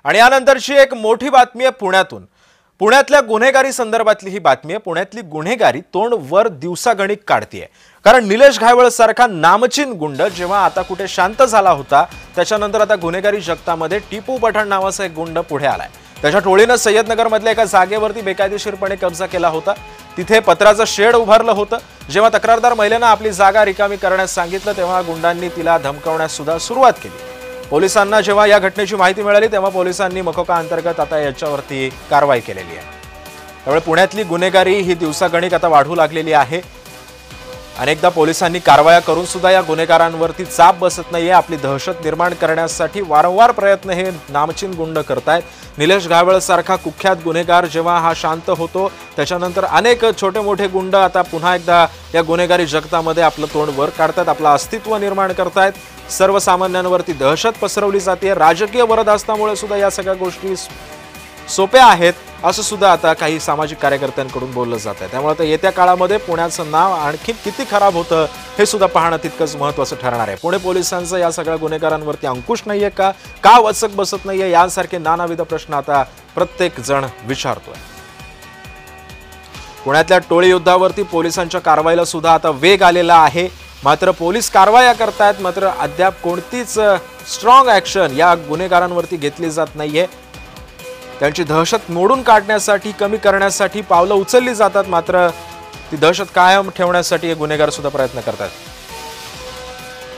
आणि यानंतरची एक मोठी बातमी आहे पुण्यातून। पुण्यातल्या गुन्हेगारी संदर्भातली ही बातमी आहे। पुण्यातली गुन्हेगारी तोंड वर दिवसागणिक काढतीये, कारण निलेश घायवळ सारखा नामचीन गुंड जेव्हा आता कुठे शांत झाला होता, त्याच्यानंतर आता गुन्हेगारी जगतामध्ये टिपू पठाण नावाचा एक गुंड पुढे आलाय। त्याच्या टोळीने सय्यदनगर मधल्या एका जागेवरती बेकायदेशीरपणे कब्जा केला होता। तिथे पत्राचं शेड उभारलं होतं। जेव्हा तक्रारदार महिलेनं आपली जागा रिकामी करण्यास सांगितलं, तेव्हा गुंडांनी तिला धमकावण्यास सुद्धा सुरुवात केली। पोलिसांना जेव्हा या घटनेची माहिती मिळाली, तेव्हा पोलिसांनी मकोका अंतर्गत आता याच्यावरती कारवाई केलेली आहे। त्यामुळे पुण्यातली गुन्हेगारी ही दिवसागणिक आता वाढू लागलेली आहे। अनेकदा पोलिसांनी कारवाया करून सुद्धा या गुन्हेगारांवरती चाप बसत नाहीये। आपली दहशत निर्माण करण्यासाठी वारंवार प्रयत्न हे नामचीन गुंड करतायत। निलेश घायवळ सारखा कुख्यात गुन्हेगार जेव्हा हा शांत होतो, त्याच्यानंतर अनेक छोटे मोठे गुंड आता पुन्हा एकदा या गुन्हेगारी जगतामध्ये आपलं तोंड वर काढतात, आपलं अस्तित्व निर्माण करतायत। सर्वसामान्यांवरती दहशत पसरवली जाते। राजकीय वरदहस्तामुळे सुद्धा या सगळ्या गोष्टी सोप्या आहेत असं सुद्धा आता काही सामाजिक कार्यकर्त्यांकडून बोललं जात आहे। त्यामुळे आता येत्या काळामध्ये पुण्याचं नाव आणखी किती खराब होतं हे सुद्धा पाहणं तितकंच महत्त्वाचं ठरणार आहे। पुणे पोलिसांचं या सगळ्या गुन्हेगारांवरती अंकुश नाहीये का वचक बसत नाहीये, यासारखे नानाविध प्रश्न आता प्रत्येक जण विचारतोय। पुण्यातल्या टोळी युद्धावरती पोलिसांच्या कारवाईला सुद्धा आता वेग आलेला आहे। मात्र पोलीस कारवाया करतायत, मात्र अद्याप कोणतीच स्ट्रॉंग ऍक्शन या गुन्हेगारांवरती घेतली जात नाहीये। त्यांची दहशत मोडून काढण्यासाठी, कमी करण्यासाठी पावलं उचलली जातात, मात्र ती दहशत कायम ठेवण्यासाठी हे गुन्हेगार सुद्धा प्रयत्न करतात।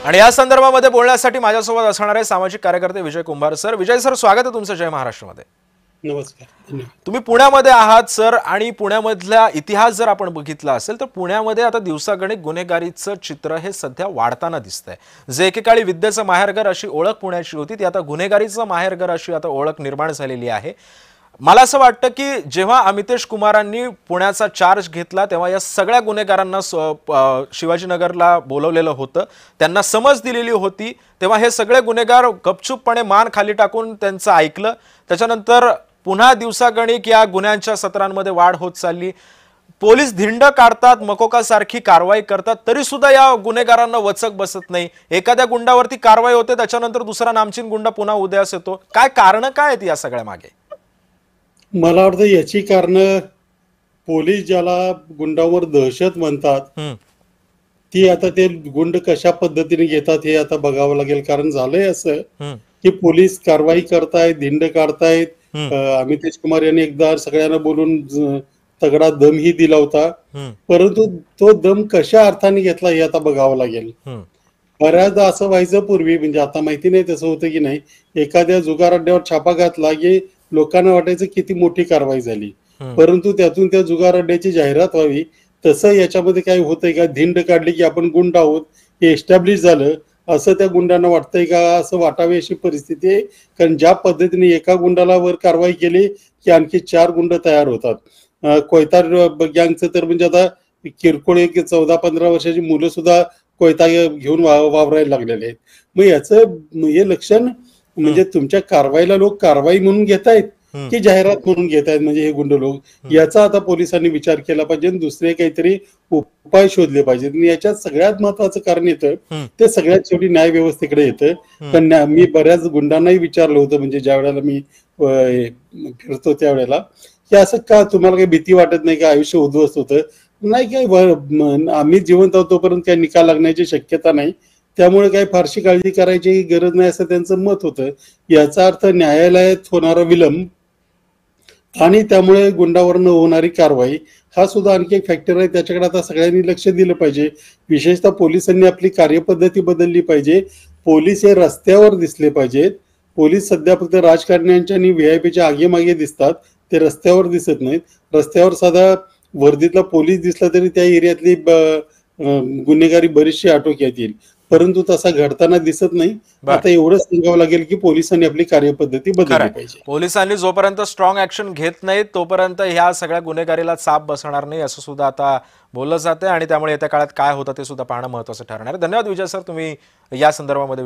आणि या संदर्भामध्ये बोलण्यासाठी माझ्यासोबत असणार आहे सामाजिक कार्यकर्ते विजय कुंभार सर। विजय सर, स्वागत आहे तुमचं जय महाराष्ट्रमध्ये। नमस्कार। तुम्ही पुण्यामध्ये आहात सर, आणि पुण्यामधला इतिहास जर आपण बघितला असेल तर पुण्यामध्ये आता दिवसागणिक गुन्हेगारीचं चित्र हे सध्या वाढताना दिसतंय। जे एकेकाळी विद्येचं माहेरघर अशी ओळख पुण्याची होती, ती आता गुन्हेगारीचं माहेरघर अशी आता ओळख निर्माण झालेली आहे। मला असं वाटतं की जेव्हा अमितेश कुमारांनी पुण्याचा चार्ज घेतला, तेव्हा या सगळ्या गुन्हेगारांना शिवाजीनगरला बोलवलेलं होतं, त्यांना समज दिलेली होती। तेव्हा हे सगळे गुन्हेगार गपचूपपणे मान खाली टाकून त्यांचं ऐकलं। त्याच्यानंतर पुन्हा दिवसागणिक या गुन्ह्यांच्या सत्रांमध्ये वाढ होत चालली। पोलीस धिंड काढतात, मकोका सारखी कारवाई करतात, तरी सुद्धा या गुन्हेगारांना वचक बसत नाही। एखाद्या गुंडावरती कारवाई होते, त्याच्यानंतर दुसरा नामचीन गुंडा पुन्हा उदयास येतो। काय कारण काय आहेत या सगळ्या मागे? मला वाटतं याची कारण, पोलीस ज्याला गुंडावर दहशत म्हणतात, ती आता ते गुंड कशा पद्धतीने घेतात हे आता बघावं लागेल। कारण झालंय असं की पोलीस कारवाई करतायत, धिंड काढतायत। अमितेश कुमार यांनी एकदा सगळ्यांना बोलून तगडा दमही दिला होता, परंतु तो दम कशा अर्थाने घेतला हे आता बघावं लागेल। बऱ्याचदा असं व्हायचं पूर्वी, म्हणजे आता माहिती नाही तसं होतं की नाही, एखाद्या जुगार अड्ड्यावर छापा घातला की लोकांना वाटायचं किती मोठी कारवाई झाली, परंतु त्यातून त्या जुगार अड्ड्याची जाहिरात व्हावी। तसं याच्यामध्ये काय होतंय का, धिंड काढली की आपण गुंड आहोत हे एस्टॅब्लिश झालं असं त्या गुंडांना वाटतंय का, असं वाटावी अशी परिस्थिती आहे। कारण ज्या पद्धतीने एका गुंडाला वर कारवाई केली की आणखी 4 गुंड तयार होतात। कोयता गँगचं तर म्हणजे आता किरकोळ 14-15 वर्षाची मुलं सुद्धा कोयता घेऊन वावरायला लागलेले आहेत। मग याचं हे लक्षण म्हणजे तुमच्या कारवाईला लोक कारवाई म्हणून घेतायत की जाहिरात म्हणून घेतायत, म्हणजे हे गुंड लोक, याचा आता पोलिसांनी विचार केला पाहिजे, दुसरे काहीतरी उपाय शोधले पाहिजेत। आणि याच्यात सगळ्यात महत्वाचं कारण येतं ते सगळ्यात शेवटी न्याय व्यवस्थेकडे येतं। पण मी बऱ्याच गुंडांनाही विचारलं होतं, म्हणजे ज्या वेळेला मी फिरतो त्यावेळेला, की असं का, तुम्हाला काही भीती वाटत नाही का, आयुष्य उद्ध्वस्त होतं? नाही, काय आम्ही जिवंत आहोत तोपर्यंत काही निकाल लागण्याची शक्यता नाही, त्यामुळे काही फारशी काळजी करायची गरज नाही असं त्यांचं मत होतं। याचा अर्थ न्यायालयात होणारा विलंब आणि त्यामुळे गुंडावरनं होणारी कारवाई हा सुद्धा आणखी एक फॅक्टर आहे। त्याच्याकडे आता सगळ्यांनी लक्ष दिलं पाहिजे। विशेषतः पोलिसांनी आपली कार्यपद्धती बदलली पाहिजे। पोलीस हे रस्त्यावर दिसले पाहिजेत। पोलीस सध्या फक्त राजकारण्यांच्या आणि व्हीआयपीच्या आगेमागे दिसतात, ते रस्त्यावर दिसत नाहीत। रस्त्यावर साधा वर्दीतला पोलीस दिसला तरी त्या एरियातली गुन्हेगारी बरीचशी आटोक्यात येईल, परंतु तसा घडताना दिसत नाही। आता एवढंच सांगावं लागेल की पोलिसांनी आपली कार्यपद्धती बदलली पाहिजे। पोलिसांनी जोपर्यंत स्ट्रॉंग ऍक्शन घेत नाहीत तोपर्यंत ह्या सगळ्या गुन्हेगारीला चाप बसणार नाही असं सुद्धा आता बोललं जाते। आणि त्यामुळे येत्या काळात काय होतं ते सुद्धा पाहणं महत्त्वाचं ठरणार आहे। धन्यवाद विजय सर, तुम्ही या संदर्भामध्ये